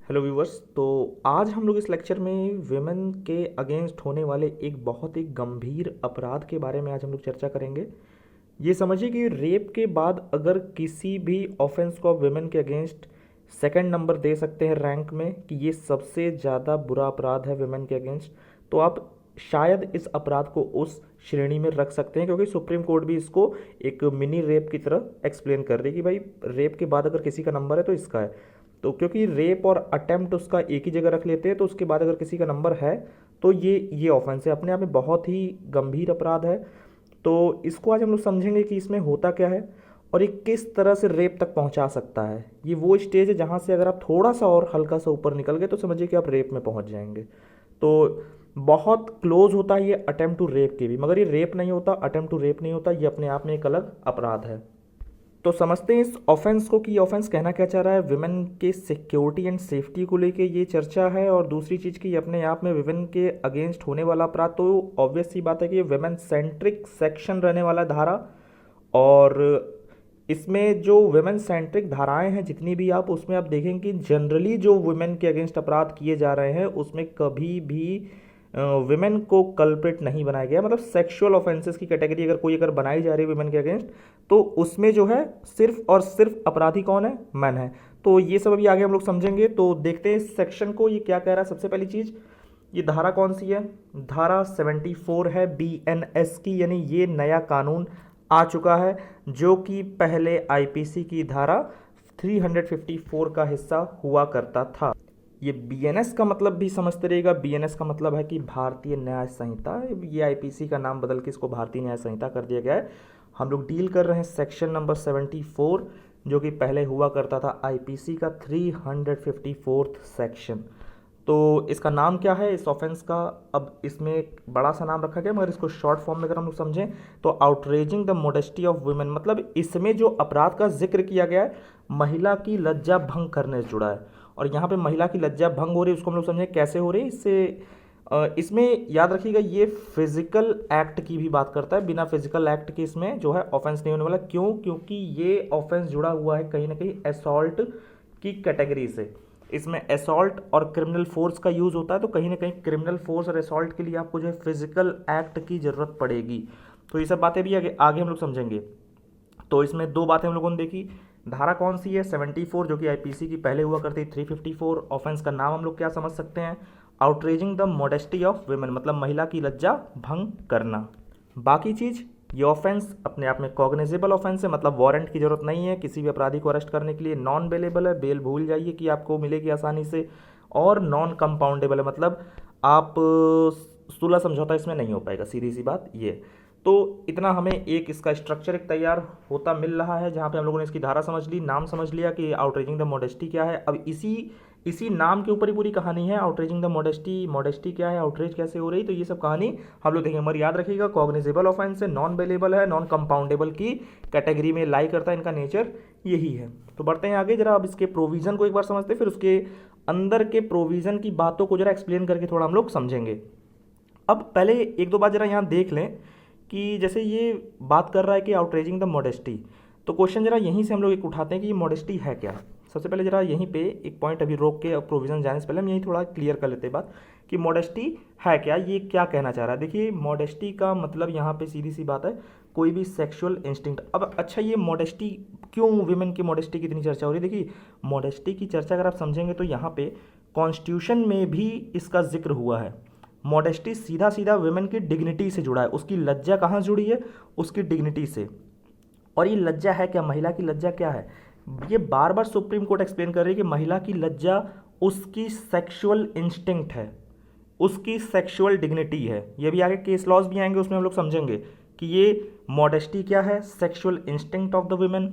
Hello viewers. तो आज हम लोग इस लेक्चर में विमेन के अगेंस्ट होने वाले एक बहुत ही गंभीर अपराध के बारे में आज हम लोग चर्चा करेंगे। ये समझिए कि रेप के बाद अगर किसी भी ऑफेंस को आप विमेन के अगेंस्ट सेकंड नंबर दे सकते हैं रैंक में कि ये सबसे ज़्यादा बुरा अपराध है विमेन के अगेंस्ट, तो आप शायद इस अपराध को उस श्रेणी में रख सकते हैं, क्योंकि सुप्रीम कोर्ट भी इसको एक मिनी रेप की तरह एक्सप्लेन कर रही है कि भाई रेप के बाद अगर किसी का नंबर है तो इसका है। तो क्योंकि रेप और अटेम्प्ट उसका एक ही जगह रख लेते हैं, तो उसके बाद अगर किसी का नंबर है तो ये ऑफेंस है, अपने आप में बहुत ही गंभीर अपराध है। तो इसको आज हम लोग समझेंगे कि इसमें होता क्या है और ये किस तरह से रेप तक पहुंचा सकता है। ये वो स्टेज है जहां से अगर आप थोड़ा सा और हल्का सा ऊपर निकल गए तो समझिए कि आप रेप में पहुंच जाएंगे। तो बहुत क्लोज होता है ये अटेम्प्ट टू रेप के भी, मगर ये रेप नहीं होता, अटेम्प्ट टू रेप नहीं होता, ये अपने आप में एक अलग अपराध है। तो समझते हैं इस ऑफेंस को कि ये ऑफेंस कहना क्या चाह रहा है। विमेन के सिक्योरिटी एंड सेफ्टी को लेके ये चर्चा है, और दूसरी चीज़ कि अपने आप में विमेन के अगेंस्ट होने वाला अपराध, तो ऑब्वियस सी बात है कि ये विमेन सेंट्रिक सेक्शन रहने वाला धारा। और इसमें जो विमेन सेंट्रिक धाराएं हैं जितनी भी आप उसमें आप देखेंगे कि जनरली जो वुमेन के अगेंस्ट अपराध किए जा रहे हैं उसमें कभी भी विमेन को कल्प्रिट नहीं बनाया गया। मतलब सेक्सुअल ऑफेंसेस की कैटेगरी अगर बनाई जा रही है विमेन के अगेंस्ट, तो उसमें जो है सिर्फ और सिर्फ अपराधी कौन है? मैन है। तो ये सब अभी आगे हम लोग समझेंगे। तो देखते हैं इस सेक्शन को ये क्या कह रहा है। सबसे पहली चीज़, ये धारा कौन सी है? धारा 74 है BNS की, यानी ये नया कानून आ चुका है जो कि पहले आईपीसी की धारा 354 का हिस्सा हुआ करता था। ये BNS का मतलब भी समझते रहिएगा। BNS का मतलब है कि भारतीय न्याय संहिता। ये आईपीसी का नाम बदल के इसको भारतीय न्याय संहिता कर दिया गया है। हम लोग डील कर रहे हैं सेक्शन नंबर 74, जो कि पहले हुआ करता था आईपीसी का 354th सेक्शन। तो इसका नाम क्या है इस ऑफेंस का? अब इसमें एक बड़ा सा नाम रखा गया, मगर इसको शॉर्ट फॉर्म में अगर हम लोग समझें तो outraging the modesty of women. मतलब इसमें जो अपराध का जिक्र किया गया है महिला की लज्जा भंग करने से जुड़ा है। और यहाँ पे महिला की लज्जा भंग हो रही है, उसको हम लोग समझें कैसे हो रही है। इसमें याद रखिएगा ये फिजिकल एक्ट की भी बात करता है। बिना फिजिकल एक्ट के इसमें जो है ऑफेंस नहीं होने वाला। क्यों? क्योंकि ये ऑफेंस जुड़ा हुआ है कहीं ना कहीं असॉल्ट की कैटेगरी से। इसमें असॉल्ट और क्रिमिनल फोर्स का यूज होता है, तो कहीं ना कहीं क्रिमिनल फोर्स और असॉल्ट के लिए आपको जो है फिजिकल एक्ट की जरूरत पड़ेगी। तो ये सब बातें भी आगे हम लोग समझेंगे। तो इसमें दो बातें हम लोगों ने देखी। धारा कौन सी है? 74, जो कि आईपीसी की पहले हुआ करती 354। ऑफेंस का नाम हम लोग क्या समझ सकते हैं? Outraging the modesty of women, मतलब महिला की लज्जा भंग करना। बाकी चीज, ये ऑफेंस अपने आप में कॉग्निजेबल ऑफेंस है, मतलब वारंट की जरूरत नहीं है किसी भी अपराधी को अरेस्ट करने के लिए। नॉन बेलेबल है, बेल भूल जाइए कि आपको मिलेगी आसानी से। और नॉन कंपाउंडेबल है, मतलब आप सुलह समझौता इसमें नहीं हो पाएगा, सीधी सी बात ये। तो इतना हमें एक इसका स्ट्रक्चर एक तैयार होता मिल रहा है, जहाँ पे हम लोगों ने इसकी धारा समझ ली, नाम समझ लिया कि आउटरेजिंग द मॉडेस्टी क्या है। अब इसी नाम के ऊपर ही पूरी कहानी है। आउटरेजिंग द मॉडेस्टी क्या है, आउटरेज कैसे हो रही, तो ये सब कहानी हम लोग देखेंगे। मगर याद रखिएगा कॉग्निजेबल ऑफेंस है, नॉन बेलेबल है, नॉन कंपाउंडेबल की कैटेगरी में लाई करता है, इनका नेचर यही है। तो बढ़ते हैं आगे जरा। अब इसके प्रोविजन को एक बार समझते हैं, फिर उसके अंदर के प्रोविजन की बातों को जरा एक्सप्लेन करके थोड़ा हम लोग समझेंगे। अब पहले एक दो बात जरा यहाँ देख लें कि जैसे ये बात कर रहा है कि आउटरेजिंग द मॉडेस्टी, तो क्वेश्चन जरा यहीं से हम लोग एक उठाते हैं कि ये मॉडेस्टी है क्या। सबसे पहले जरा यहीं पे एक पॉइंट अभी रोक के प्रोविजन जाने से पहले हम यही थोड़ा क्लियर कर लेते हैं बात कि मॉडेस्टी है क्या, ये क्या कहना चाह रहा है। देखिए मॉडेस्टी का मतलब यहाँ पे सीधी सी बात है कोई भी सेक्सुअल इंस्टिंक्ट। अब अच्छा, ये मॉडेस्टी क्यों, विमेन की मॉडेस्टी की इतनी चर्चा हो रही है? देखिए मॉडेस्टी की चर्चा अगर आप समझेंगे तो यहाँ पे कॉन्स्टिट्यूशन में भी इसका जिक्र हुआ है। मॉडेस्टी सीधा सीधा वुमेन की डिग्निटी से जुड़ा है। उसकी लज्जा कहाँ जुड़ी है? उसकी डिग्निटी से। और ये लज्जा है क्या, महिला की लज्जा क्या है? ये बार बार सुप्रीम कोर्ट एक्सप्लेन कर रही है कि महिला की लज्जा उसकी सेक्सुअल इंस्टिंक्ट है, उसकी सेक्सुअल डिग्निटी है। ये भी आगे केस लॉज भी आएंगे, उसमें हम लोग समझेंगे कि ये मॉडेस्टी क्या है, sexual instinct of the women,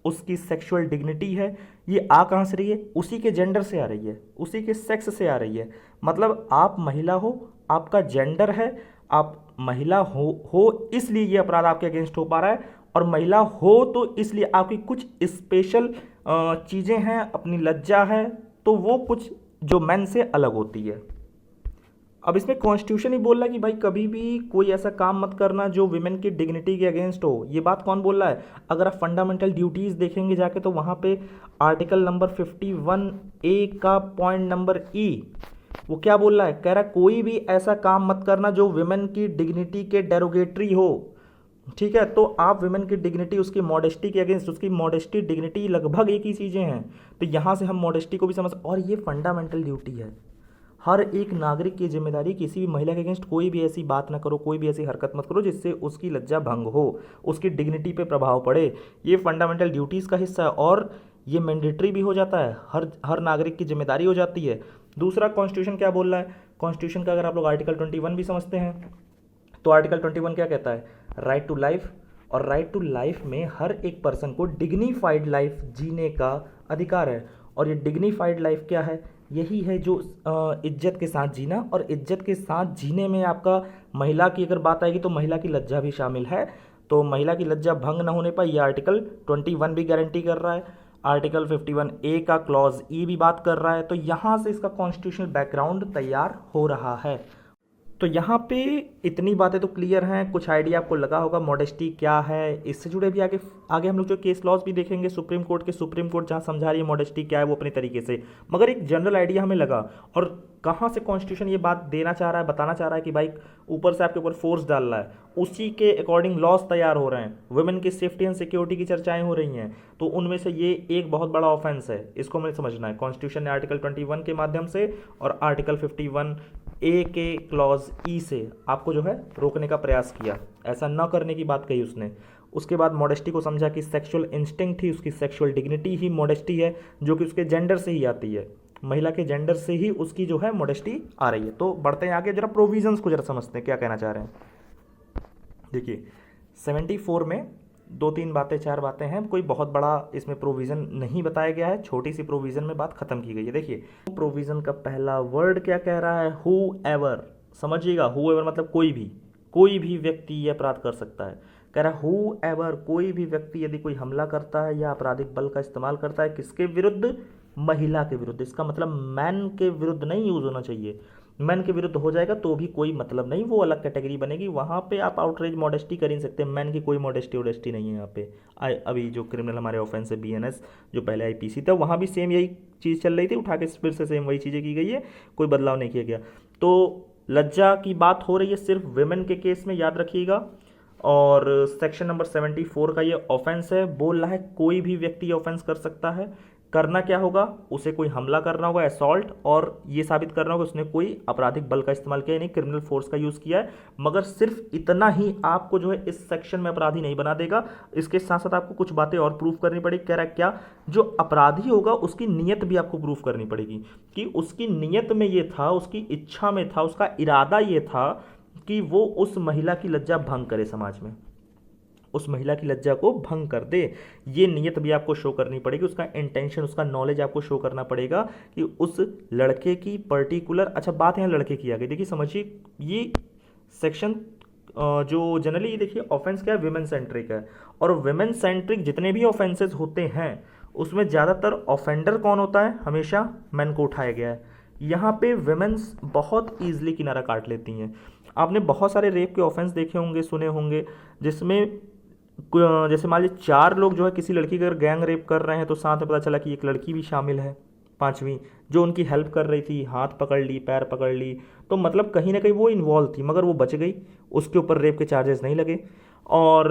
उसकी सेक्सुअल डिग्निटी है। ये आ कहाँ से रही है? उसी के जेंडर से आ रही है, उसी के सेक्स से आ रही है। मतलब आप महिला हो, आपका जेंडर है, आप महिला हो इसलिए ये अपराध आपके अगेंस्ट हो पा रहा है। और महिला हो तो इसलिए आपकी कुछ स्पेशल चीज़ें हैं, अपनी लज्जा है, तो वो कुछ जो मेन से अलग होती है। अब इसमें कॉन्स्टिट्यूशन ही बोल रहा है कि भाई कभी भी कोई ऐसा काम मत करना जो विमेन की डिग्निटी के अगेंस्ट हो। ये बात कौन बोल रहा है? अगर आप फंडामेंटल ड्यूटीज़ देखेंगे जाके तो वहाँ पे आर्टिकल नंबर 51A का पॉइंट नंबर ई वो क्या बोल रहा है? कह रहा है कोई भी ऐसा काम मत करना जो विमेन की डिग्निटी के डेरोगेटरी हो। ठीक है, तो आप विमेन की डिग्निटी उसकी मॉडेस्टी के अगेंस्ट, उसकी मॉडेस्टी डिग्निटी लगभग एक ही चीज़ें हैं। तो यहाँ से हम मॉडेस्टी को भी समझ, और ये फंडामेंटल ड्यूटी है। हर एक नागरिक की जिम्मेदारी किसी भी महिला के अगेंस्ट कोई भी ऐसी बात ना करो, कोई भी ऐसी हरकत मत करो जिससे उसकी लज्जा भंग हो, उसकी डिग्निटी पे प्रभाव पड़े। ये फंडामेंटल ड्यूटीज़ का हिस्सा है और ये मैंडेटरी भी हो जाता है, हर नागरिक की जिम्मेदारी हो जाती है। दूसरा, कॉन्स्टिट्यूशन क्या बोल रहा है? कॉन्स्टिट्यूशन का अगर आप लोग आर्टिकल 21 भी समझते हैं तो आर्टिकल 21 क्या कहता है? Right to life. और राइट टू लाइफ में हर एक पर्सन को डिग्निफाइड लाइफ जीने का अधिकार है। और ये डिग्निफाइड लाइफ क्या है? यही है जो इज्जत के साथ जीना, और इज्जत के साथ जीने में आपका महिला की अगर बात आएगी तो महिला की लज्जा भी शामिल है। तो महिला की लज्जा भंग ना होने पर यह आर्टिकल 21 भी गारंटी कर रहा है। आर्टिकल 51A का क्लॉज ई भी बात कर रहा है। तो यहाँ से इसका कॉन्स्टिट्यूशनल बैकग्राउंड तैयार हो रहा है। तो यहाँ पे इतनी बातें तो क्लियर हैं, कुछ आइडिया आपको लगा होगा मॉडेस्टी क्या है। इससे जुड़े भी आगे आगे हम लोग जो केस लॉज भी देखेंगे सुप्रीम कोर्ट जहाँ समझा रही है मॉडेस्टी क्या है वो अपने तरीके से, मगर एक जनरल आइडिया हमें लगा। और कहाँ से कॉन्स्टिट्यूशन ये बात देना चाह रहा है, बताना चाह रहा है कि भाई ऊपर से आपके ऊपर फोर्स डाल रहा है, उसी के अकॉर्डिंग लॉज तैयार हो रहे हैं, वुमेन की सेफ्टी एंड सिक्योरिटी की चर्चाएं हो रही हैं। तो उनमें से ये एक बहुत बड़ा ऑफेंस है, इसको हमें समझना है। कॉन्स्टिट्यूशन ने आर्टिकल 21 के माध्यम से और आर्टिकल 51A के क्लॉज ई से आपको जो है रोकने का प्रयास किया, ऐसा न करने की बात कही उसने। उसके बाद मॉडेस्टी को समझा कि सेक्सुअल इंस्टिंक्ट ही उसकी सेक्सुअल डिग्निटी ही मॉडेस्टी है, जो कि उसके जेंडर से ही आती है, महिला के जेंडर से ही उसकी जो है मॉडेस्टी आ रही है। तो बढ़ते हैं आगे, जरा प्रोविजंस को जरा समझते हैं क्या कहना चाह रहे हैं। देखिए 74 में 2-3 बातें 4 बातें हैं, कोई बहुत बड़ा इसमें प्रोविज़न नहीं बताया गया है, छोटी सी प्रोविज़न में बात खत्म की गई है। देखिए प्रोविज़न का पहला वर्ड क्या कह रहा है? Who ever. समझिएगा, हु एवर मतलब कोई भी व्यक्ति ये अपराध कर सकता है। कह रहा है हु एवर, कोई भी व्यक्ति यदि कोई हमला करता है या आपराधिक बल का इस्तेमाल करता है, किसके विरुद्ध? महिला के विरुद्ध। इसका मतलब मैन के विरुद्ध नहीं यूज़ होना चाहिए, मैन के विरुद्ध हो जाएगा तो भी कोई मतलब नहीं, वो अलग कैटेगरी बनेगी, वहाँ पे आप आउटरेज मॉडेस्टी कर ही नहीं सकते। मैन की कोई मॉडेस्टी नहीं है यहाँ पे। अभी जो क्रिमिनल हमारे ऑफेंस है BNS, जो पहले IPC था, वहाँ भी सेम यही चीज़ चल रही थी, उठा के फिर से सेम वही चीज़ें की गई है, कोई बदलाव नहीं किया गया। तो लज्जा की बात हो रही है सिर्फ विमेन के केस में, याद रखिएगा। और सेक्शन नंबर 74 का ये ऑफेंस है, बोल रहा है कोई भी व्यक्ति ये ऑफेंस कर सकता है। करना क्या होगा? उसे कोई हमला करना होगा, असॉल्ट, और ये साबित करना होगा उसने कोई आपराधिक बल का इस्तेमाल किया, यानी क्रिमिनल फोर्स का यूज़ किया है। मगर सिर्फ इतना ही आपको जो है इस सेक्शन में अपराधी नहीं बना देगा, इसके साथ साथ आपको कुछ बातें और प्रूफ करनी पड़ेगी। कह रहा है क्या? जो अपराधी होगा उसकी नीयत भी आपको प्रूफ करनी पड़ेगी, कि उसकी नीयत में ये था, उसकी इच्छा में था, उसका इरादा ये था कि वो उस महिला की लज्जा भंग करे, समाज में उस महिला की लज्जा को भंग कर दे। ये नीयत भी आपको शो करनी पड़ेगी, उसका इंटेंशन, उसका नॉलेज आपको शो करना पड़ेगा कि उस लड़के की पर्टिकुलर। अच्छा बात यहाँ लड़के की आ गई। देखिए समझिए, ये सेक्शन जो जनरली ये देखिए ऑफेंस क्या है? विमेन सेंट्रिक है। और विमेन सेंट्रिक जितने भी ऑफेंसेस होते हैं उसमें ज़्यादातर ऑफेंडर कौन होता है? हमेशा मैन को उठाया गया है। यहाँ पे विमेन्स बहुत ईजिली किनारा काट लेती हैं। आपने बहुत सारे रेप के ऑफेंस देखे होंगे, सुने होंगे, जिसमें जैसे मान लीजिए 4 लोग जो है किसी लड़की का अगर गैंग रेप कर रहे हैं तो साथ में पता चला कि एक लड़की भी शामिल है, 5वीं, जो उनकी हेल्प कर रही थी, हाथ पकड़ ली, पैर पकड़ ली, तो मतलब कहीं ना कहीं वो इन्वॉल्व थी, मगर वो बच गई, उसके ऊपर रेप के चार्जेस नहीं लगे। और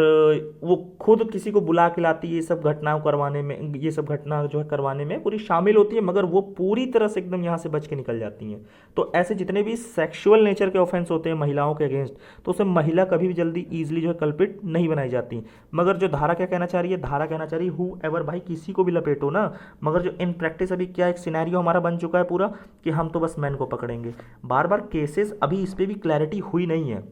वो खुद किसी को बुला के लाती है, ये सब घटनाओं करवाने में, ये सब घटना जो है करवाने में पूरी शामिल होती है, मगर वो पूरी तरह से एकदम यहाँ से बच के निकल जाती हैं। तो ऐसे जितने भी सेक्सुअल नेचर के ऑफेंस होते हैं महिलाओं के अगेंस्ट, तो उसमें महिला कभी भी जल्दी ईजिली जो है कल्पिट नहीं बनाई जाती। मगर जो धारा क्या कहना चाह रही है? धारा कहना चाह रही है हु एवर, भाई किसी को भी लपेटो ना। मगर जो इन प्रैक्टिस अभी क्या एक सिनेरियो हमारा बन चुका है पूरा, कि हम तो बस मैन को पकड़ेंगे। बार बार केसेस अभी इस पर भी क्लैरिटी हुई नहीं है।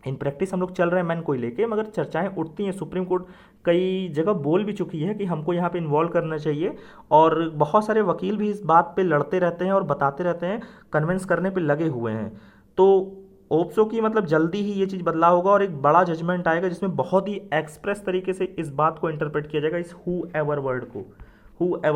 इन प्रैक्टिस हम लोग चल रहे हैं मैन को ही लेके, मगर चर्चाएं उठती हैं। सुप्रीम कोर्ट कई जगह बोल भी चुकी है कि हमको यहाँ पे इन्वॉल्व करना चाहिए, और बहुत सारे वकील भी इस बात पे लड़ते रहते हैं और बताते रहते हैं, कन्विंस करने पे लगे हुए हैं। तो ओप्सो की मतलब जल्दी ही ये चीज़ बदलाव होगा और एक बड़ा जजमेंट आएगा जिसमें बहुत ही एक्सप्रेस तरीके से इस बात को इंटरप्रेट किया जाएगा, इस हु एवर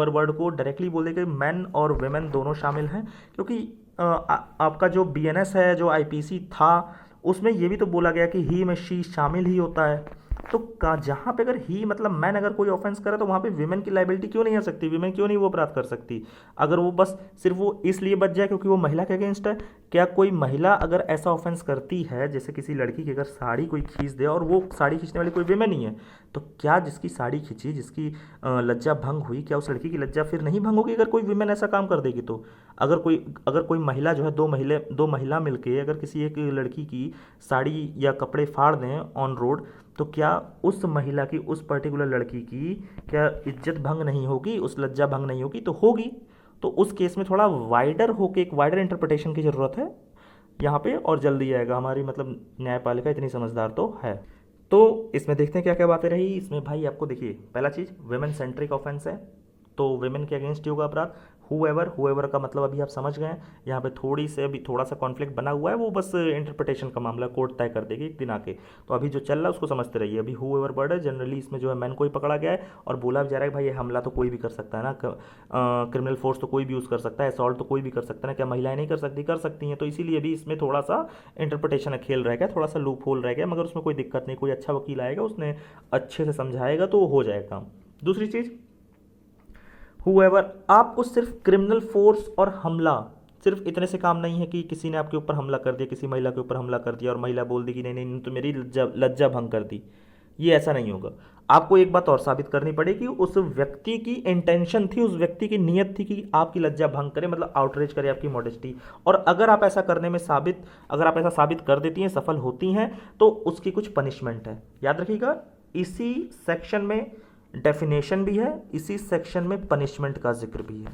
वर्ड को डायरेक्टली बोल देगा मैन और वेमेन दोनों शामिल हैं। क्योंकि आपका जो बीएनएस है, जो आईपीसी था, उसमें ये भी तो बोला गया कि ही में शी शामिल ही होता है। तो का जहाँ पे अगर ही मतलब मैन अगर कोई ऑफेंस करे तो वहाँ पे विमेन की लाइबिलिटी क्यों नहीं आ सकती? विमेन क्यों नहीं वो अपराध कर सकती? अगर वो बस सिर्फ वो इसलिए बच जाए क्योंकि वो महिला के अगेंस्ट है। क्या कोई महिला अगर ऐसा ऑफेंस करती है, जैसे किसी लड़की की अगर साड़ी कोई खींच दे, और वो साड़ी खींचने वाली कोई विमेन नहीं है, तो क्या जिसकी साड़ी खींची, जिसकी लज्जा भंग हुई, क्या उस लड़की की लज्जा फिर नहीं भंग होगी अगर कोई विमेन ऐसा काम कर देगी? तो अगर कोई महिला जो है, दो महिला मिलके अगर किसी एक लड़की की साड़ी या कपड़े फाड़ दें ऑन रोड, तो क्या उस महिला की, उस पर्टिकुलर लड़की की क्या इज्जत भंग नहीं होगी, उस लज्जा भंग नहीं होगी? तो होगी। तो उस केस में थोड़ा वाइडर होके एक वाइडर इंटरप्रिटेशन की ज़रूरत है यहाँ पे, और जल्दी आएगा। हमारी मतलब न्यायपालिका इतनी समझदार तो है। तो इसमें देखते हैं क्या क्या बातें रही इसमें भाई। आपको देखिए, पहला चीज़ वेमेन सेंट्रिक ऑफेंस है, तो वेमेन के अगेंस्ट ही होगा अपराध। हुएवर का मतलब अभी आप समझ गए हैं। यहाँ पे थोड़ी से अभी थोड़ा सा कॉन्फ्लिक्ट बना हुआ है, वो बस इंटरप्रिटेशन का मामला कोर्ट तय कर देगी एक दिन आके। तो अभी जो चल रहा है उसको समझते रहिए। अभी हुएवर वर्ड है, जनरली इसमें जो है मैन को ही पकड़ा गया है, और बोला भी जा रहा है भाई ये हमला तो कोई भी कर सकता है ना, क्रिमिनल फोर्स तो कोई भी यूज़ कर सकता है, असॉल्ट तो कोई भी कर सकता है ना, क्या महिलाएं नहीं कर सकती? कर सकती हैं। तो इसीलिए भी इसमें थोड़ा सा इंटरप्रिटेशन खेल रह गया, थोड़ा सा लूप होल रह गया, मगर उसमें कोई दिक्कत नहीं। कोई अच्छा वकील आएगा, उसने अच्छे से समझाएगा तो हो जाएगा काम। दूसरी चीज़, हुएवर, आपको सिर्फ क्रिमिनल फोर्स और हमला, सिर्फ इतने से काम नहीं है कि किसी ने आपके ऊपर हमला कर दिया, किसी महिला के ऊपर हमला कर दिया और महिला बोल दी कि नहीं नहीं तो मेरी लज्जा भंग कर दी। ये ऐसा नहीं होगा। आपको एक बात और साबित करनी पड़ेगी, उस व्यक्ति की इंटेंशन थी, उस व्यक्ति की नीयत थी कि आपकी लज्जा भंग करे, मतलब आउटरीच करे आपकी मॉडेस्टी। और अगर आप ऐसा करने में अगर आप ऐसा साबित कर देती हैं, सफल होती हैं, तो उसकी कुछ पनिशमेंट है। याद रखिएगा, इसी सेक्शन में डेफिनेशन भी है, इसी सेक्शन में पनिशमेंट का जिक्र भी है।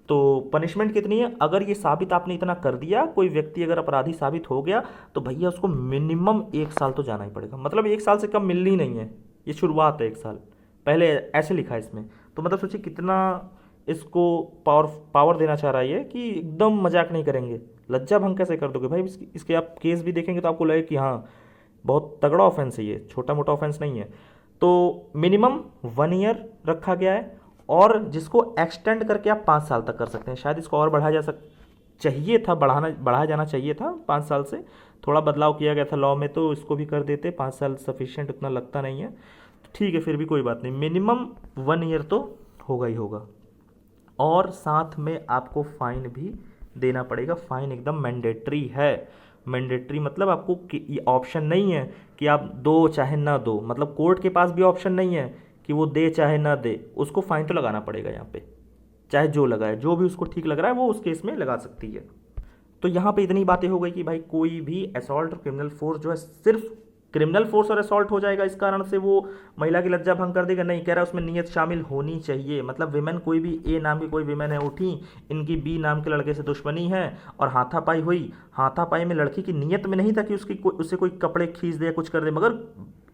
तो पनिशमेंट कितनी है? अगर ये साबित आपने इतना कर दिया, कोई व्यक्ति अगर अपराधी साबित हो गया, तो भैया उसको मिनिमम 1 साल तो जाना ही पड़ेगा। मतलब 1 साल से कम मिलनी नहीं है, ये शुरुआत है 1 साल। पहले ऐसे लिखा है इसमें। तो मतलब सोचिए कितना इसको पावर देना चाह रहा है ये, कि एकदम मजाक नहीं करेंगे। लज्जा भंग कैसे कर दोगे भाई? इसके आप केस भी देखेंगे तो आपको लगे कि हाँ बहुत तगड़ा ऑफेंस है, ये छोटा मोटा ऑफेंस नहीं है। तो मिनिमम 1 ईयर रखा गया है, और जिसको एक्सटेंड करके आप 5 साल तक कर सकते हैं। शायद इसको और चाहिए था, बढ़ाया जाना चाहिए था 5 साल से। थोड़ा बदलाव किया गया था लॉ में, तो इसको भी कर देते। 5 साल सफिशिएंट उतना लगता नहीं है, तो ठीक है, फिर भी कोई बात नहीं। मिनिमम 1 ईयर तो होगा ही होगा। और साथ में आपको फाइन भी देना पड़ेगा। फाइन एकदम मैंडेटरी है। मैंडेटरी मतलब आपको ये ऑप्शन नहीं है कि आप दो चाहे ना दो, मतलब कोर्ट के पास भी ऑप्शन नहीं है कि वो दे चाहे ना दे, उसको फाइन तो लगाना पड़ेगा यहाँ पे। चाहे जो लगाए, जो भी उसको ठीक लग रहा है वो उस केस में लगा सकती है। तो यहाँ पे इतनी बातें हो गई कि भाई कोई भी असॉल्ट और क्रिमिनल फोर्स जो है, सिर्फ क्रिमिनल फोर्स और असॉल्ट हो जाएगा इस कारण से वो महिला की लज्जा भंग कर देगा? नहीं, कह रहा है उसमें नीयत शामिल होनी चाहिए। मतलब विमेन, कोई भी ए नाम की कोई विमेन है, उठी, इनकी बी नाम के लड़के से दुश्मनी है और हाथापाई हुई। हाथापाई में लड़की की नीयत में नहीं था कि उससे कोई कपड़े खींच दे या कुछ कर दे, मगर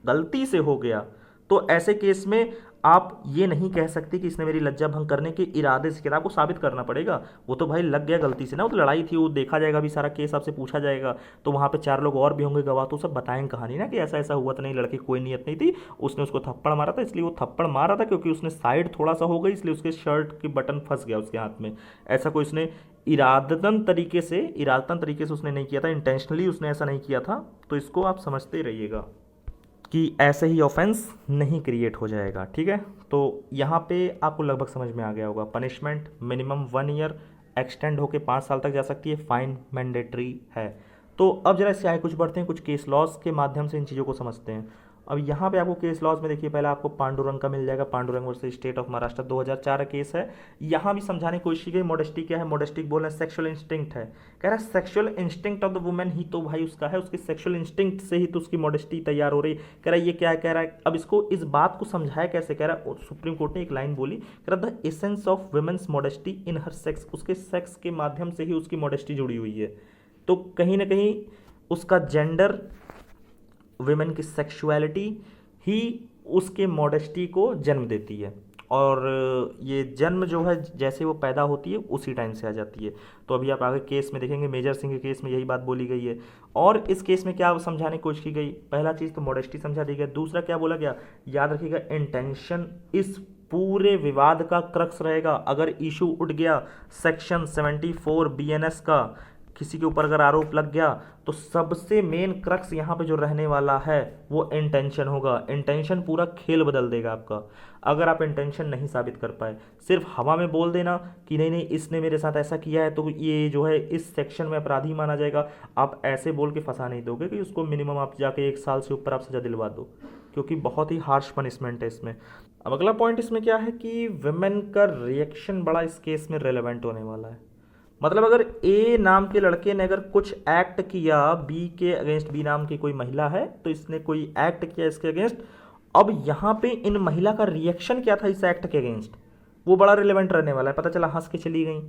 गलती से हो गया। तो ऐसे केस में आप ये नहीं कह सकते कि इसने मेरी लज्जा भंग करने के इरादे से किया, आपको साबित करना पड़ेगा। वो तो भाई लग गया गलती से ना, वो तो लड़ाई थी, वो देखा जाएगा, अभी सारा केस आपसे पूछा जाएगा। तो वहाँ पे 4 लोग और भी होंगे गवाह, तो सब बताएंगे कहानी ना कि ऐसा ऐसा हुआ था, नहीं लड़के की कोई नीयत नहीं थी, उसने उसको थप्पड़ मारा था, इसलिए वो थप्पड़ मारा था क्योंकि उसने साइड थोड़ा सा हो गई, इसलिए उसके शर्ट के बटन फंस गया उसके हाथ में। ऐसा कोई उसने इरादतन तरीके से उसने नहीं किया था, इंटेंशनली उसने ऐसा नहीं किया था। तो इसको आप समझते रहिएगा कि ऐसे ही ऑफेंस नहीं क्रिएट हो जाएगा। ठीक है, तो यहाँ पे आपको लगभग समझ में आ गया होगा। पनिशमेंट मिनिमम 1 ईयर, एक्सटेंड होकर 5 साल तक जा सकती है, फाइन मैंडेटरी है। तो अब जरा इससे आगे कुछ बढ़ते हैं, कुछ केस लॉज के माध्यम से इन चीज़ों को समझते हैं। अब यहाँ पे आपको केस लॉज में देखिए, पहले आपको पांडुरंग का मिल जाएगा, Pandurang versus state of Maharashtra, 2004 का केस है। यहाँ भी समझाने की कोशिश की गई मॉडेस्टी क्या है। मॉडेस्टी बोल रहे हैं सेक्सुअल इंस्टिंक्ट है। कह रहा है sexual instinct of the women ही तो भाई उसका है, उसके सेक्सुअल इंस्टिंक्ट से ही तो उसकी मॉडेस्टी तैयार हो रही। कह रहा है ये क्या है, कह रहा है अब इसको, इस बात को समझाया कैसे। कह रहा है सुप्रीम कोर्ट ने एक लाइन बोली, कह रहा the essence of women's modesty in her sex, उसके सेक्स के माध्यम से ही उसकी मॉडेस्टी जुड़ी हुई है। तो कहीं ना कहीं उसका जेंडर, वुमेन की सेक्सुअलिटी ही उसके मॉडेस्टी को जन्म देती है। और ये जन्म जो है जैसे वो पैदा होती है उसी टाइम से आ जाती है। तो अभी आप आगे केस में देखेंगे, मेजर सिंह के केस में यही बात बोली गई है। और इस केस में क्या समझाने की कोशिश की गई, पहला चीज़ तो मॉडेस्टी समझा दी गई। दूसरा क्या बोला गया, याद रखिएगा, इंटेंशन इज पूरे विवाद का क्रक्स रहेगा। अगर इशू उठ गया सेक्शन 74 बीएनएस का, किसी के ऊपर अगर आरोप लग गया, तो सबसे मेन क्रक्स यहाँ पे जो रहने वाला है वो इंटेंशन होगा। इंटेंशन पूरा खेल बदल देगा आपका। अगर आप इंटेंशन नहीं साबित कर पाए, सिर्फ हवा में बोल देना कि नहीं नहीं इसने मेरे साथ ऐसा किया है तो ये जो है इस सेक्शन में अपराधी माना जाएगा, आप ऐसे बोल के फंसा नहीं दोगे कि उसको मिनिमम आप जाके 1 साल से ऊपर आप सजा दिलवा दो, क्योंकि बहुत ही हार्श पनिशमेंट है इसमें। अब अगला पॉइंट इसमें क्या है कि विमेन का रिएक्शन बड़ा इस केस में रेलेवेंट होने वाला है। मतलब अगर ए नाम के लड़के ने अगर कुछ एक्ट किया बी के अगेंस्ट, बी नाम की कोई महिला है तो इसने कोई एक्ट किया इसके अगेंस्ट, अब यहाँ पे इन महिला का रिएक्शन क्या था इस एक्ट के अगेंस्ट, वो बड़ा रिलेवेंट रहने वाला है। पता चला हंस के चली गई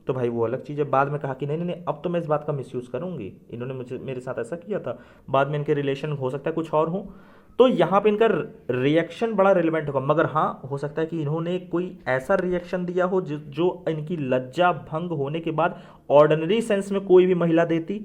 तो भाई वो अलग चीज़ है। बाद में कहा कि नहीं नहीं नहीं अब तो मैं इस बात का मिसयूज़ करूंगी, इन्होंने मुझे मेरे साथ ऐसा किया था, बाद में इनके रिलेशन हो सकता है कुछ और हो, तो यहाँ पे इनका रिएक्शन बड़ा रिलेवेंट होगा। मगर हाँ, हो सकता है कि इन्होंने कोई ऐसा रिएक्शन दिया हो जो इनकी लज्जा भंग होने के बाद ऑर्डिनरी सेंस में कोई भी महिला देती,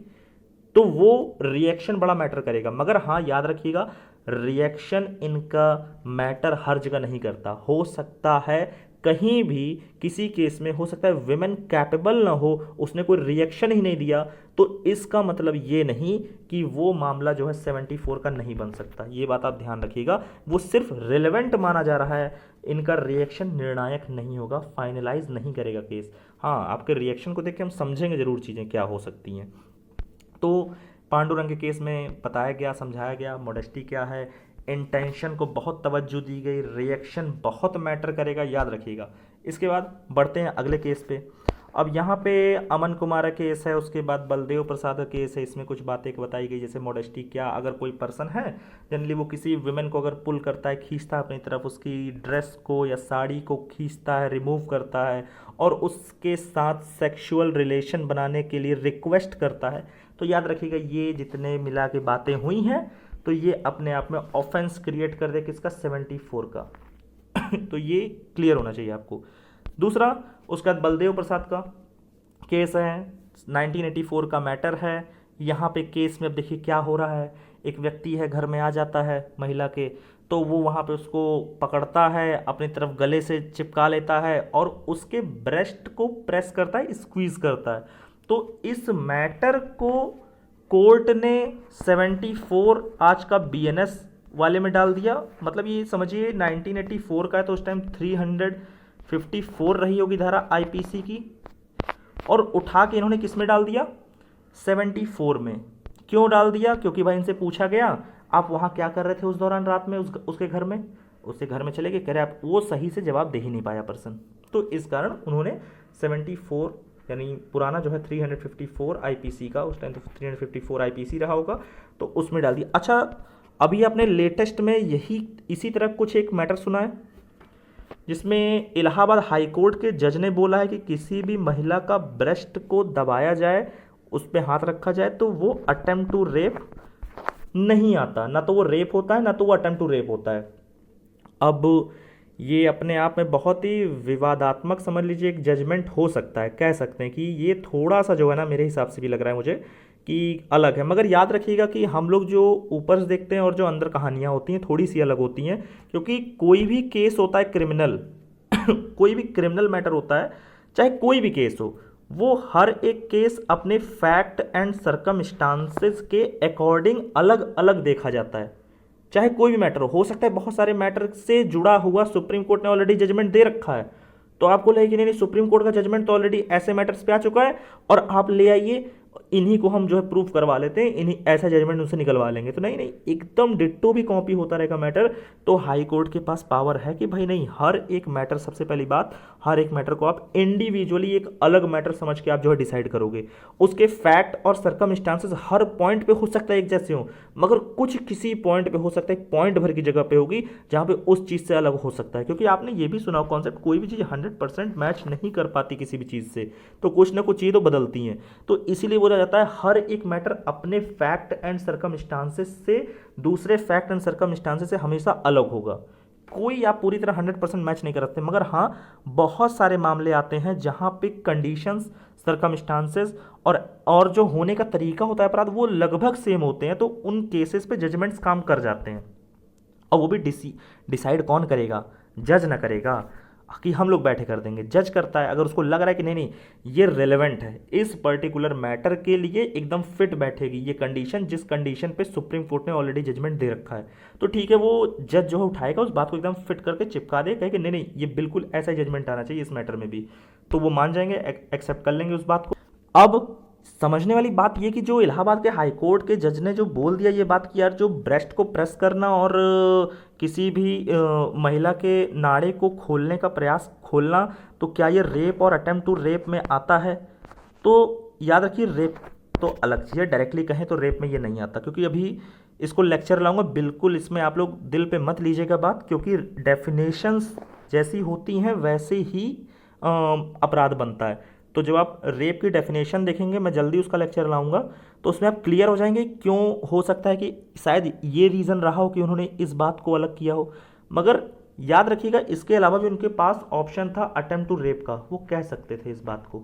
तो वो रिएक्शन बड़ा मैटर करेगा। मगर हाँ, याद रखिएगा रिएक्शन इनका मैटर हर जगह नहीं करता। हो सकता है कहीं भी किसी केस में हो सकता है विमेन कैपेबल ना हो, उसने कोई रिएक्शन ही नहीं दिया, तो इसका मतलब ये नहीं कि वो मामला जो है 74 का नहीं बन सकता। ये बात आप ध्यान रखिएगा, वो सिर्फ रिलेवेंट माना जा रहा है, इनका रिएक्शन निर्णायक नहीं होगा, फाइनलाइज नहीं करेगा केस। हाँ, आपके रिएक्शन को देख के हम समझेंगे जरूर चीज़ें क्या हो सकती हैं। तो पांडुरंग के केस में बताया गया, समझाया गया मॉडेस्टी क्या है, इंटेंशन को बहुत तवज्जो दी गई, रिएक्शन बहुत मैटर करेगा, याद रखिएगा। इसके बाद बढ़ते हैं अगले केस पे। अब यहाँ पे अमन कुमार का केस है, उसके बाद बलदेव प्रसाद का केस है। इसमें कुछ बातें बताई गई, जैसे मॉडेस्टी क्या, अगर कोई पर्सन है जनरली वो किसी वुमेन को अगर पुल करता है, खींचता है अपनी तरफ, उसकी ड्रेस को या साड़ी को खींचता है, रिमूव करता है और उसके साथ सेक्सुअल रिलेशन बनाने के लिए रिक्वेस्ट करता है, तो याद रखिएगा ये जितने मिला के बातें हुई हैं तो ये अपने आप में ऑफेंस क्रिएट कर दे किसका, 74 का। तो ये क्लियर होना चाहिए आपको। दूसरा, उसके बाद बलदेव प्रसाद का केस है, 1984 का मैटर है। यहाँ पे केस में अब देखिए क्या हो रहा है, एक व्यक्ति है घर में आ जाता है महिला के, तो वो वहाँ पे उसको पकड़ता है, अपनी तरफ गले से चिपका लेता है और उसके ब्रेस्ट को प्रेस करता है, स्क्वीज करता है। तो इस मैटर को कोर्ट ने 74 आज का बीएनएस वाले में डाल दिया। मतलब ये समझिए 1984 का है तो उस टाइम 354 रही होगी धारा आईपीसी की, और उठा के इन्होंने किस में डाल दिया, 74 में। क्यों डाल दिया, क्योंकि भाई इनसे पूछा गया आप वहाँ क्या कर रहे थे उस दौरान रात में उसके घर में, उसके घर में चले गए, कह रहे आप, वो सही से जवाब दे ही नहीं पाया पर्सन, तो इस कारण उन्होंने 74 यानी पुराना जो है 354 आईपीसी का, उस टाइम तो 354 आईपीसी रहा होगा, तो उसमें डाल दिया। अच्छा, अभी आपने लेटेस्ट में इसी तरह कुछ एक मैटर सुना है जिसमें इलाहाबाद हाई कोर्ट के जज ने बोला है कि किसी भी महिला का ब्रेस्ट को दबाया जाए, उस पर हाथ रखा जाए, तो वो अटेम्प्ट टू रेप नहीं आता, ना तो वो रेप होता है ना तो वो अटेम्प्ट टू रेप होता है। अब ये अपने आप में बहुत ही विवादात्मक समझ लीजिए एक जजमेंट हो सकता है, कह सकते हैं कि ये थोड़ा सा जो है ना मेरे हिसाब से भी लग रहा है मुझे कि अलग है। मगर याद रखिएगा कि हम लोग जो ऊपर से देखते हैं और जो अंदर कहानियाँ होती हैं थोड़ी सी अलग होती हैं, क्योंकि कोई भी केस होता है क्रिमिनल कोई भी क्रिमिनल मैटर होता है, चाहे कोई भी केस हो, वो हर एक केस अपने फैक्ट एंड सर्कमस्टांसेस के अकॉर्डिंग अलग अलग देखा जाता है। चाहे कोई भी मैटर हो सकता है बहुत सारे मैटर से जुड़ा हुआ सुप्रीम कोर्ट ने ऑलरेडी जजमेंट दे रखा है, तो आपको लगे कि नहीं नहीं सुप्रीम कोर्ट का जजमेंट तो ऑलरेडी ऐसे मैटर्स पे आ चुका है और आप ले आइए, इन्हीं को हम जो है प्रूफ करवा लेते हैं, इन्हीं ऐसा जजमेंट उनसे निकलवा लेंगे। तो नहीं नहीं, एकदम डिट्टो भी कॉपी होता रहेगा मैटर। तो हाई कोर्ट के पास पावर है कि भाई नहीं, हर एक मैटर, सबसे पहली बात, हर एक मैटर को आप इंडिविजुअली एक अलग मैटर समझ के आप जो है डिसाइड करोगे। उसके फैक्ट और सर्कमस्टांसेस हर पॉइंट पे हो सकता है एक जैसे हो, मगर कुछ किसी पॉइंट पे हो सकता है, एक पॉइंट भर की जगह पे होगी जहाँ पे उस चीज़ से अलग हो सकता है। क्योंकि आपने ये भी सुना हो कॉन्सेप्ट, कोई भी चीज़ 100% मैच नहीं कर पाती किसी भी चीज़ से, तो कुछ ना कुछ चीज़ तो बदलती हैं। तो इसीलिए बोला जाता है हर एक मैटर अपने फैक्ट एंड सर्कमस्टांसेस से दूसरे फैक्ट एंड सर्कमस्टांसेस से हमेशा अलग होगा। कोई आप पूरी तरह 100% मैच नहीं कर सकते, मगर हाँ बहुत सारे मामले आते हैं जहां पे कंडीशंस, सर्कमस्टांसेस और जो होने का तरीका होता है अपराध वो लगभग सेम होते हैं, तो उन केसेस पे जजमेंट्स काम कर जाते हैं। और वो भी डिसाइड कौन करेगा, जज ना करेगा कि हम लोग बैठे कर देंगे, जज करता है। अगर उसको लग रहा है कि नहीं नहीं ये रेलेवेंट है, इस पर्टिकुलर मैटर के लिए एकदम फिट बैठेगी ये कंडीशन, जिस कंडीशन पे सुप्रीम कोर्ट ने ऑलरेडी जजमेंट दे रखा है, तो ठीक है, वो जज जो है उठाएगा उस बात को एकदम फिट करके चिपका दे, कहे कि नहीं नहीं ये बिल्कुल ऐसा ही जजमेंट आना चाहिए इस मैटर में भी, तो वो मान जाएंगे, एक्सेप्ट कर लेंगे उस बात को। अब समझने वाली बात ये कि जो इलाहाबाद के हाई कोर्ट के जज ने जो बोल दिया ये बात कि यार जो ब्रेस्ट को प्रेस करना और किसी भी महिला के नाड़े को खोलने का प्रयास खोलना, तो क्या ये रेप और अटेम्प्ट टू रेप में आता है? तो याद रखिए रेप तो अलग चीज़ है, डायरेक्टली कहें तो रेप में ये नहीं आता, क्योंकि अभी इसको लेक्चर लाऊंगा, बिल्कुल इसमें आप लोग दिल पे मत लीजिएगा बात, क्योंकि डेफिनेशंस जैसी होती हैं वैसे ही अपराध बनता है। तो जब आप रेप की डेफिनेशन देखेंगे, मैं जल्दी उसका लेक्चर लाऊंगा, तो उसमें आप क्लियर हो जाएंगे क्यों हो सकता है कि शायद ये रीज़न रहा हो कि उन्होंने इस बात को अलग किया हो। मगर याद रखिएगा इसके अलावा भी उनके पास ऑप्शन था अटेम्प्ट टू रेप का, वो कह सकते थे इस बात को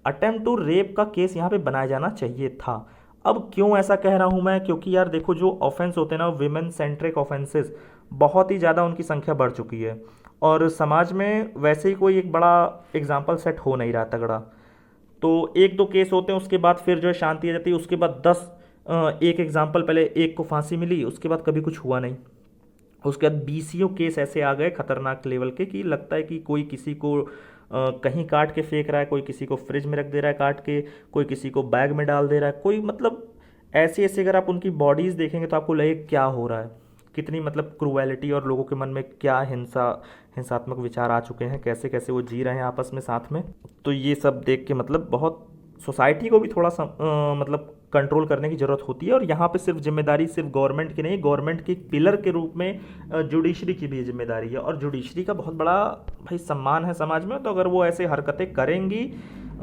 अटेम्प्ट टू रेप का केस यहाँ पे बनाया जाना चाहिए था। अब क्यों ऐसा कह रहा हूँ मैं, क्योंकि यार देखो जो ऑफेंस होते हैं ना, विमेन सेंट्रिक ऑफेंसेस बहुत ही ज़्यादा उनकी संख्या बढ़ चुकी है, और समाज में वैसे ही कोई एक बड़ा एग्जाम्पल सेट हो नहीं रहा तगड़ा। तो एक दो केस होते हैं, उसके बाद फिर जो है शांति आ जाती है, उसके बाद 10 एक एग्जाम्पल, पहले एक को फांसी मिली, उसके बाद कभी कुछ हुआ नहीं, उसके बाद 20 केस ऐसे आ गए खतरनाक लेवल के कि लगता है कि कोई किसी को कहीं काट के फेंक रहा है, कोई किसी को फ्रिज में रख दे रहा है काट के, कोई किसी को बैग में डाल दे रहा है, कोई मतलब ऐसे ऐसे अगर आप उनकी बॉडीज़ देखेंगे तो आपको लगे क्या हो रहा है, कितनी मतलब क्रूएलिटी, और लोगों के मन में क्या हिंसात्मक विचार आ चुके हैं, कैसे कैसे वो जी रहे हैं आपस में साथ में। तो ये सब देख के मतलब बहुत सोसाइटी को भी थोड़ा सा मतलब कंट्रोल करने की ज़रूरत होती है। और यहाँ पे सिर्फ जिम्मेदारी सिर्फ गवर्नमेंट की नहीं, गवर्नमेंट की एक पिलर के रूप में जुडिशरी की भी जिम्मेदारी है, और जुडिशरी का बहुत बड़ा भाई सम्मान है समाज में। तो अगर वो ऐसे हरकतें करेंगी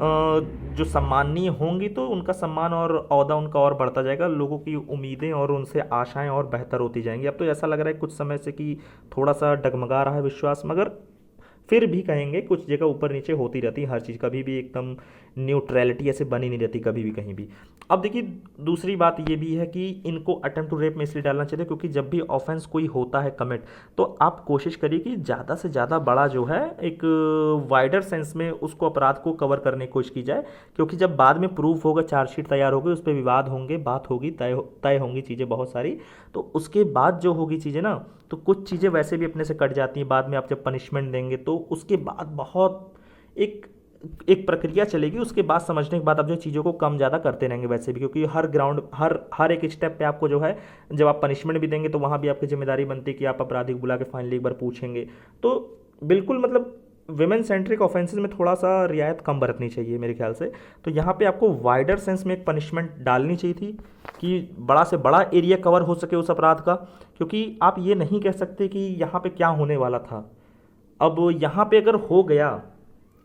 जो सम्माननीय होंगी, तो उनका सम्मान और ओहदा उनका और बढ़ता जाएगा, लोगों की उम्मीदें और उनसे आशाएं और बेहतर होती जाएंगी। अब तो ऐसा लग रहा है कुछ समय से कि थोड़ा सा डगमगा रहा है विश्वास, मगर फिर भी कहेंगे कुछ जगह ऊपर नीचे होती रहती है हर चीज़, कभी भी एकदम न्यूट्रलिटी ऐसे बनी नहीं रहती कभी भी कहीं भी। अब देखिए दूसरी बात ये भी है कि इनको अटेम्प्ट टू रेप में इसलिए डालना चाहिए क्योंकि जब भी ऑफेंस कोई होता है कमिट, तो आप कोशिश करिए कि ज़्यादा से ज़्यादा बड़ा जो है एक वाइडर सेंस में उसको अपराध को कवर करने की कोशिश की जाए, क्योंकि जब बाद में प्रूफ होगा, चार्जशीट तैयार होगी, उस पर विवाद होंगे, बात होगी, तय होंगी चीज़ें बहुत सारी, तो उसके बाद जो होगी चीज़ें ना, तो कुछ चीज़ें वैसे भी अपने से कट जाती हैं। बाद में आप जब पनिशमेंट देंगे तो उसके बाद बहुत एक एक प्रक्रिया चलेगी, उसके बाद समझने के बाद आप जो चीज़ों को कम ज़्यादा करते रहेंगे वैसे भी, क्योंकि हर ग्राउंड हर एक स्टेप पे आपको जो है जब आप पनिशमेंट भी देंगे तो वहाँ भी आपकी जिम्मेदारी बनती है कि आप अपराधी को बुला के फाइनली एक बार पूछेंगे। तो बिल्कुल मतलब विमेन सेंट्रिक ऑफेंसेस में थोड़ा सा रियायत कम बरतनी चाहिए मेरे ख्याल से। तो यहाँ पे आपको वाइडर सेंस में एक पनिशमेंट डालनी चाहिए थी कि बड़ा से बड़ा एरिया कवर हो सके उस अपराध का, क्योंकि आप ये नहीं कह सकते कि यहाँ पे क्या होने वाला था। अब यहाँ पे अगर हो गया,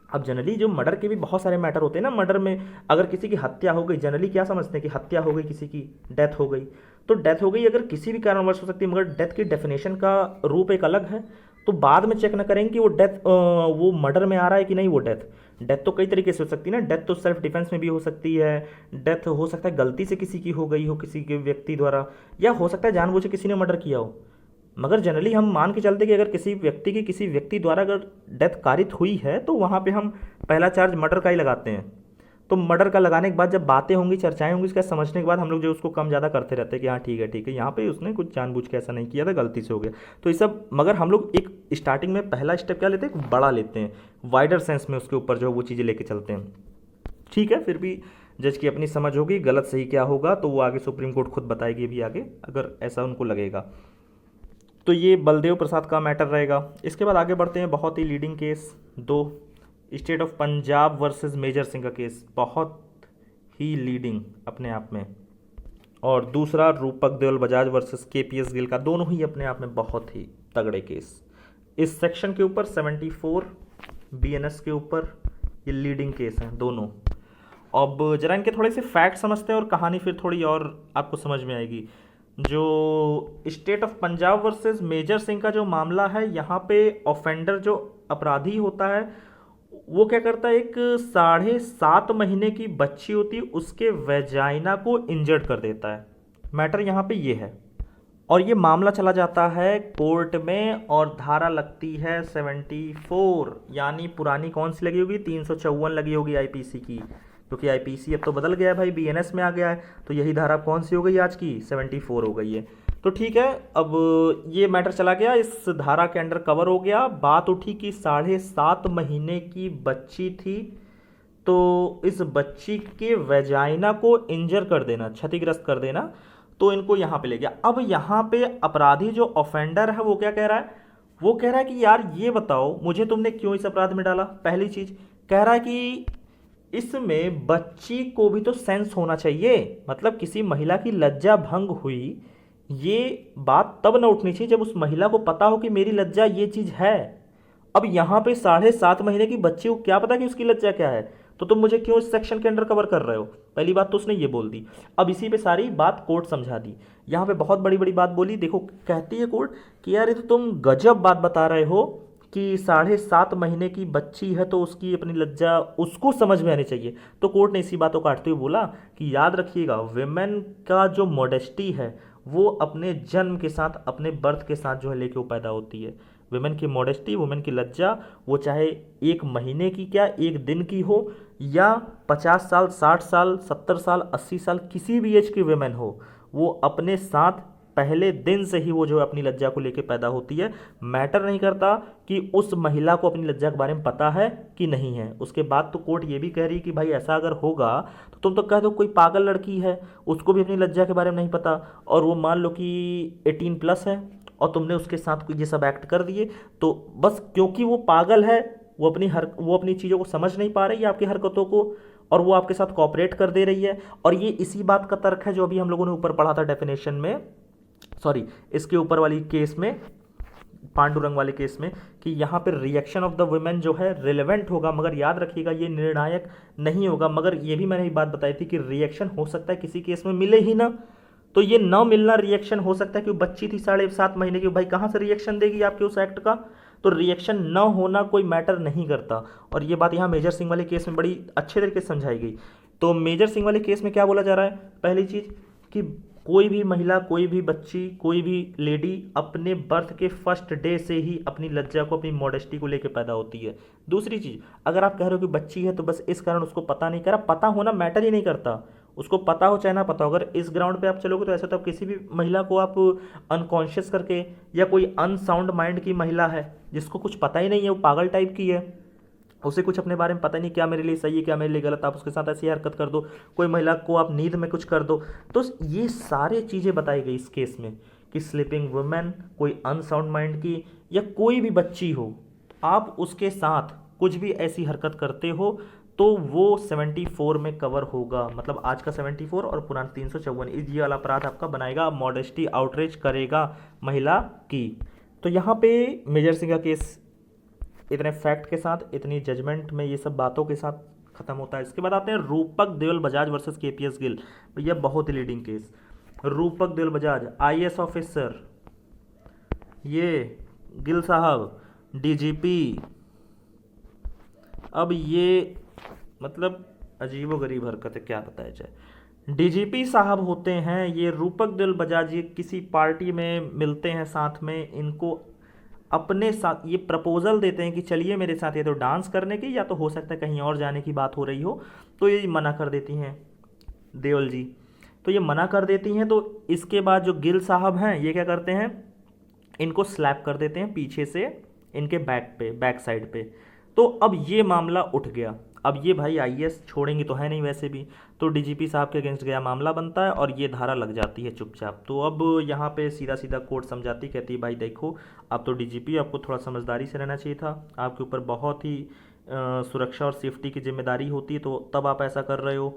अब जनरली जो मर्डर के भी बहुत सारे मैटर होते हैं ना, मर्डर में अगर किसी की हत्या हो गई, जनरली क्या समझते हैं कि हत्या हो गई, किसी की डेथ हो गई, तो डेथ हो गई अगर किसी भी कारणवश हो सकती है, मगर डेथ की डेफिनेशन का रूप एक अलग है। तो बाद में चेक ना करेंगे कि वो डेथ वो मर्डर में आ रहा है कि नहीं। वो डेथ तो कई तरीके से हो सकती है ना, डेथ तो सेल्फ डिफेंस में भी हो सकती है, डेथ हो सकता है गलती से किसी की हो गई हो, किसी के व्यक्ति द्वारा, या हो सकता है जानबूझ के किसी ने मर्डर किया हो। मगर जनरली हम मान के चलते कि अगर किसी व्यक्ति की किसी व्यक्ति द्वारा अगर डेथ कारित हुई है तो वहाँ पे हम पहला चार्ज मर्डर का ही लगाते हैं। तो मर्डर का लगाने के बाद जब बातें होंगी, चर्चाएं होंगी, इसका समझने के बाद हम लोग जो उसको कम ज़्यादा करते रहते हैं कि हाँ ठीक है, यहाँ पे उसने कुछ जानबूझ के ऐसा नहीं किया था, गलती से हो गया। तो ये सब, मगर हम लोग एक स्टार्टिंग में पहला स्टेप क्या लेते हैं, बड़ा लेते हैं, वाइडर सेंस में उसके ऊपर जो वो चीज़ें लेके चलते हैं। ठीक है, फिर भी जज की अपनी समझ होगी, गलत सही क्या होगा तो वो आगे सुप्रीम कोर्ट खुद बताएगी भी आगे, अगर ऐसा उनको लगेगा। तो ये बलदेव प्रसाद का मैटर रहेगा। इसके बाद आगे बढ़ते हैं, बहुत ही लीडिंग केस, दो state of Punjab versus major Singh का केस, बहुत ही लीडिंग अपने आप में, और दूसरा रूपक देवल बजाज वर्सेस केपीएस गिल का, दोनों ही अपने आप में बहुत ही तगड़े केस। इस सेक्शन के ऊपर 74 बीएनएस के ऊपर ये लीडिंग केस हैं दोनों। अब जरा इनके थोड़े से फैक्ट समझते हैं और कहानी फिर थोड़ी और आपको समझ में आएगी। जो state of Punjab versus major Singh का जो मामला है, यहाँ पे ऑफेंडर जो अपराधी होता है वो क्या करता है, एक 7.5 महीने की बच्ची होती है उसके वेजाइना को इंजर्ड कर देता है। मैटर यहाँ पे ये है। और ये मामला चला जाता है कोर्ट में और धारा लगती है 74, यानी पुरानी कौन सी लगी होगी, 354 लगी होगी आईपीसी की, क्योंकि आईपीसी अब तो बदल गया है भाई, बीएनएस में आ गया है। तो यही धारा कौन सी हो गई आज की, 74 हो गई है। तो ठीक है, अब ये मैटर चला गया, इस धारा के अंडर कवर हो गया। बात उठी कि 7.5 महीने की बच्ची थी, तो इस बच्ची के वेजाइना को इंजर कर देना, क्षतिग्रस्त कर देना, तो इनको यहाँ पे ले गया। अब यहाँ पे अपराधी जो ऑफेंडर है वो क्या कह रहा है, वो कह रहा है कि यार ये बताओ मुझे तुमने क्यों इस अपराध में डाला। पहली चीज कह रहा है कि इसमें बच्ची को भी तो सेंस होना चाहिए, मतलब किसी महिला की लज्जा भंग हुई, ये बात तब न उठनी चाहिए जब उस महिला को पता हो कि मेरी लज्जा ये चीज है। अब यहाँ पे 7.5 महीने की बच्ची को क्या पता कि उसकी लज्जा क्या है, तो तुम मुझे क्यों इस सेक्शन के अंडर कवर कर रहे हो। पहली बात तो उसने ये बोल दी। अब इसी पे सारी बात कोर्ट समझा दी। यहाँ पे बहुत बड़ी बड़ी बात बोली। देखो कहती है कोर्ट कि यार ये तो तुम गजब बात बता रहे हो कि 7.5 महीने की बच्ची है तो उसकी अपनी लज्जा उसको समझ में आनी चाहिए। तो कोर्ट ने इसी बात को काटते हुए बोला कि याद रखिएगा, विमेन का जो मॉडेस्टी है वो अपने जन्म के साथ, अपने बर्थ के साथ जो है लेके वो पैदा होती है। वुमेन की मॉडेस्टी, वुमेन की लज्जा, वो चाहे 1 महीने की क्या 1 दिन की हो, या 50 साल, 60 साल, 70 साल, 80 साल, किसी भी एज की वुमेन हो, वो अपने साथ पहले दिन से ही वो जो है अपनी लज्जा को लेके पैदा होती है। मैटर नहीं करता कि उस महिला को अपनी लज्जा के बारे में पता है कि नहीं है। उसके बाद तो कोर्ट ये भी कह रही है कि भाई ऐसा अगर होगा तो तुम तो कह दो कोई पागल लड़की है, उसको भी अपनी लज्जा के बारे में नहीं पता, और वो मान लो कि 18+ है और तुमने उसके साथ ये सब एक्ट कर दिए, तो बस क्योंकि वो पागल है, वो अपनी चीज़ों को समझ नहीं पा रही है आपकी हरकतों को, और वो आपके साथ कॉपरेट कर दे रही है। और ये इसी बात का तर्क है जो अभी हम लोगों ने ऊपर पढ़ा था डेफिनेशन में, सॉरी इसके ऊपर वाली केस में, पांडुरंग वाले केस में, कि यहाँ पे रिएक्शन ऑफ द वुमेन जो है रिलेवेंट होगा, मगर याद रखिएगा ये निर्णायक नहीं होगा। मगर ये भी मैंने एक बात बताई थी कि रिएक्शन हो सकता है किसी केस में मिले ही ना, तो ये न मिलना रिएक्शन हो सकता है कि बच्ची थी 7.5 महीने की, भाई कहाँ से रिएक्शन देगी आपके उस एक्ट का। तो रिएक्शन न होना कोई मैटर नहीं करता। और ये बात यहाँ मेजर सिंह वाले केस में बड़ी अच्छे तरीके से समझाई गई। तो मेजर सिंह वाले केस में क्या बोला जा रहा है, पहली चीज कि कोई भी महिला, कोई भी बच्ची, कोई भी लेडी अपने बर्थ के फर्स्ट डे से ही अपनी लज्जा को, अपनी मॉडेस्टी को लेकर पैदा होती है। दूसरी चीज, अगर आप कह रहे हो कि बच्ची है तो बस इस कारण उसको पता नहीं करा, पता होना मैटर ही नहीं करता, उसको पता हो चाहे ना पता हो। अगर इस ग्राउंड पे आप चलोगे तो ऐसा तो आप किसी भी महिला को आप अनकॉन्शियस करके, या कोई अनसाउंड माइंड की महिला है जिसको कुछ पता ही नहीं है, वो पागल टाइप की है, उसे कुछ अपने बारे में पता नहीं क्या मेरे लिए सही है क्या मेरे लिए गलत, आप उसके साथ ऐसी हरकत कर दो। कोई महिला को आप नींद में कुछ कर दो। तो ये सारे चीज़ें बताई गई इस केस में कि स्लीपिंग वुमेन, कोई अनसाउंड माइंड की, या कोई भी बच्ची हो, आप उसके साथ कुछ भी ऐसी हरकत करते हो तो वो 74 में कवर होगा। मतलब आज का 74 और पुराना 354, ये वाला अपराध आपका बनाएगा, मॉडेस्टी आउटरीच करेगा महिला की। तो यहाँ पे मेजर सिंह का केस इतने फैक्ट के साथ, इतनी जजमेंट में, ये सब बातों के साथ खत्म होता है। इसके बाद आते हैं रूपक देवल बजाज वर्सेस केपीएस गिल। भैया बहुत ही लीडिंग केस, रूपक देवल बजाज आईएएस ऑफिसर, ये गिल साहब डीजीपी। अब ये मतलब अजीबोगरीब हरकत है, क्या बताया जाए। डीजीपी साहब होते हैं ये, रूपक देवल बजाज, ये किसी पार्टी में मिलते हैं साथ में, इनको अपने साथ ये प्रपोजल देते हैं कि चलिए मेरे साथ, ये तो डांस करने की, या तो हो सकता है कहीं और जाने की बात हो रही हो, तो ये मना कर देती हैं देवल जी। तो ये मना कर देती हैं, तो इसके बाद जो गिल साहब हैं ये क्या करते हैं, इनको स्लैप कर देते हैं पीछे से इनके बैक साइड पे। तो अब ये मामला उठ गया। अब ये भाई आईएएस छोड़ेंगे तो है नहीं वैसे भी, तो डीजीपी साहब के अगेंस्ट गया मामला बनता है और ये धारा लग जाती है चुपचाप। तो अब यहाँ पे सीधा सीधा कोर्ट समझाती, कहती है भाई देखो आप तो डीजीपी, आपको थोड़ा समझदारी से रहना चाहिए था, आपके ऊपर बहुत ही सुरक्षा और सेफ्टी की जिम्मेदारी होती है, तो तब आप ऐसा कर रहे हो।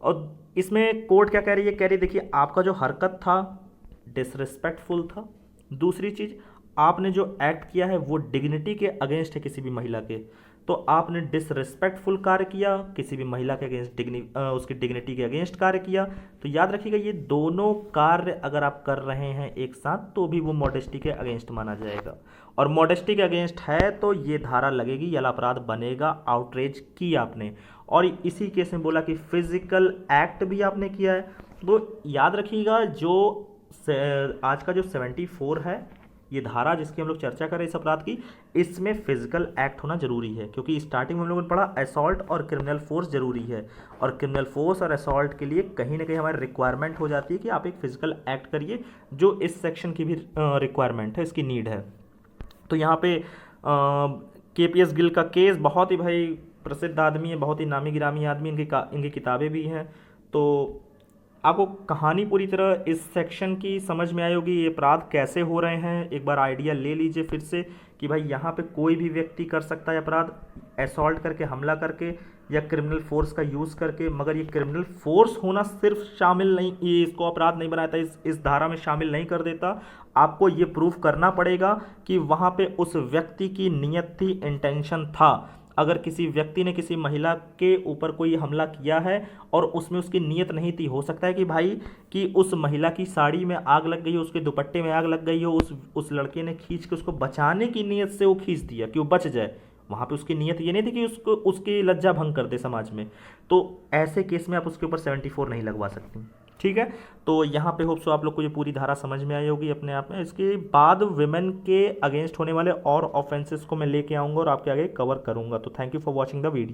और इसमें कोर्ट क्या कह रही है, कह रही देखिए आपका जो हरकत था डिसरिस्पेक्टफुल था। दूसरी चीज़, आपने जो एक्ट किया है वो डिग्निटी के अगेंस्ट है किसी भी महिला के, तो आपने डिसरिस्पेक्टफुल कार्य किया, किसी भी महिला के अगेंस्ट उसकी डिग्निटी के अगेंस्ट कार्य किया। तो याद रखिएगा ये दोनों कार्य अगर आप कर रहे हैं एक साथ तो भी वो मॉडेस्टी के अगेंस्ट माना जाएगा, और मॉडेस्टी के अगेंस्ट है तो ये धारा लगेगी, ये अपराध बनेगा, आउटरेज की आपने। और इसी केस में बोला कि फिजिकल एक्ट भी आपने किया है। तो याद रखिएगा जो आज का जो 74 है, ये धारा जिसकी हम लोग चर्चा करें इस अपराध की, इसमें फिजिकल एक्ट होना जरूरी है, क्योंकि स्टार्टिंग में हम लोगों ने पढ़ा असॉल्ट और क्रिमिनल फोर्स जरूरी है, और क्रिमिनल फोर्स और असॉल्ट के लिए कहीं ना कहीं हमारी रिक्वायरमेंट हो जाती है कि आप एक फिजिकल एक्ट करिए, जो इस सेक्शन की भी रिक्वायरमेंट है, इसकी नीड है। तो यहाँ पे KPS गिल का केस, बहुत ही भाई प्रसिद्ध आदमी है, बहुत ही नामी गिरामी आदमी, इनकी किताबें भी हैं। तो आपको कहानी पूरी तरह इस सेक्शन की समझ में आई होगी, ये अपराध कैसे हो रहे हैं, एक बार आइडिया ले लीजिए फिर से कि भाई यहाँ पे कोई भी व्यक्ति कर सकता है अपराध, असॉल्ट करके, हमला करके, या क्रिमिनल फोर्स का यूज़ करके। मगर ये क्रिमिनल फोर्स होना सिर्फ शामिल नहीं, ये इसको अपराध नहीं बनाता, इस धारा में शामिल नहीं कर देता। आपको ये प्रूफ करना पड़ेगा कि वहाँ पे उस व्यक्ति की नियत थी, इंटेंशन था। अगर किसी व्यक्ति ने किसी महिला के ऊपर कोई हमला किया है और उसमें उसकी नीयत नहीं थी, हो सकता है कि भाई कि उस महिला की साड़ी में आग लग गई हो, उसके दुपट्टे में आग लग गई हो, उस लड़के ने खींच के उसको बचाने की नीयत से वो खींच दिया कि वो बच जाए, वहाँ पे उसकी नीयत ये नहीं थी कि उसको उसकी लज्जा भंग कर दे समाज में। तो ऐसे केस में आप उसके ऊपर 74 नहीं लगवा सकती। ठीक है, तो यहाँ पे होप सो आप लोग को ये पूरी धारा समझ में आई होगी अपने आप में। इसके बाद विमेन के अगेंस्ट होने वाले और ऑफेंसेस को मैं लेके आऊँगा और आपके आगे कवर करूँगा। तो thank you for watching the video.